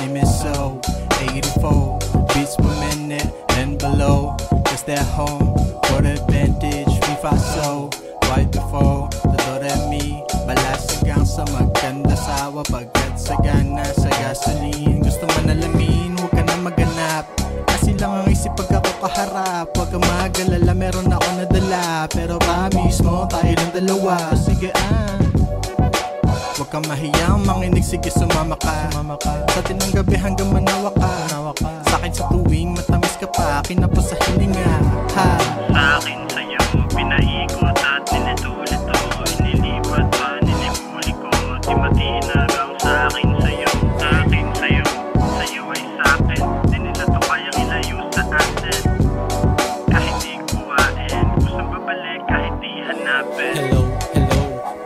name is so 84 beats per minute and below. Cause they're home for the vintage FIFA so right before the do re mi. Balasigang sa maganda sawa pagkat sagana sa gasoline. Gusto man alamin, huwag ka na maganap. Kasi lang ang isip pag ako kaharap. Huwag ka magalala, meron ako nadala. Pero promise mo, tayo lang dalawa. Sige huwag kang mahiyang manginig, sige sumama ka. Sa tinang gabi hanggang manawa ka. Sa'kin sa tuwing matamis ka pa, kinapos sa hininga ha. Sa'kin sa'yo, pinaikot at nilito-lito. Inilipat pa, nilimuli ko. Di matinarang sa'kin sa'yo. Sa'kin sa'yo, sa'yo ay sa'kin. Di nila to kayang ilayo sa atin. Kahit di kuwain, gustong babalik kahit di hanapin. Hello,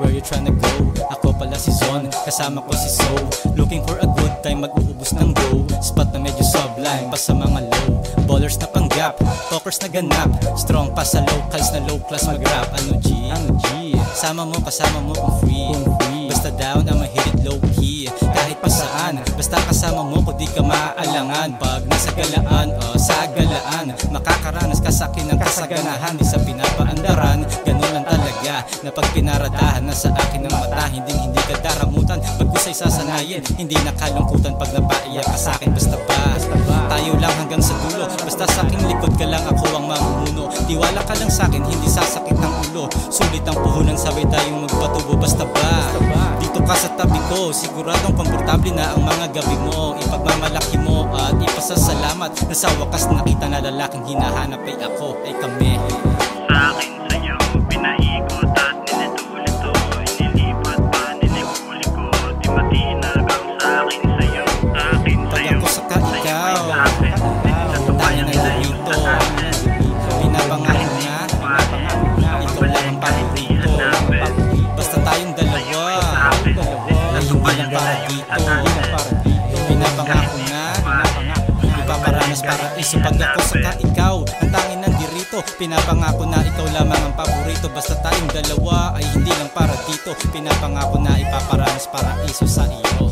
where you tryna go? Ako pala si Zon, kasama ko si So. Looking for a good time, mag-uubos ng go. Spot na medyo sublime, pa sa mga low. Ballers na panggap, talkers na ganap. Strong pa sa locals na low class mag-rap. Ano G? Sama mo, kasama mo kung free. Basta down, I'ma hit it low key. Kahit pa saan, basta kasama mo ko di ka maaalangan. Pag nasa galaan, sa galaan, makakaranas ka sa akin ng kasaganahan. Di sa pinapaandaran, ganun lang talaga. Na pag pinaradahan na sa akin ng mata, hindi ka daramutan. Pag kusay sasanayin, hindi nakalungkutan. Pag napaiyak ka sa akin, basta ba tayo lang hanggang sa dulo. Basta sa aking likod ka lang, ako ang mamumuno. Tiwala ka lang sa akin, hindi sasakit ang ulo. Sulit ang puhunan, sabay tayong magpatubo. Basta ba dito ka sa tabi ko, siguradong komportable na ang mga gabi mo. Ipagmamalaki mo at ipasasalamat na sa wakas nakita na lalaking hinahanap ay ako, ay kami. Sa'kin sa'yo, pinaikot at nilito-lito. Inilipat pa, nilimuli ko. Di matinarang sa'kin sa'yo. Sa'kin sa'yo, Pag ako saka ikaw, tayo na dito. Pinapangako na, ikaw lang ang paborito. Basta tayong dalawa, ay hindi lang para dito. Pinapangako na, ipaparanas para iso. Pag ako saka ikaw, ang tangin nandirito. Pinapangako na ikaw lamang ang paborito. Basta tayong dalawa, ay hindi lang para dito. Pinapangako na ipaparanas para iso sa iyo.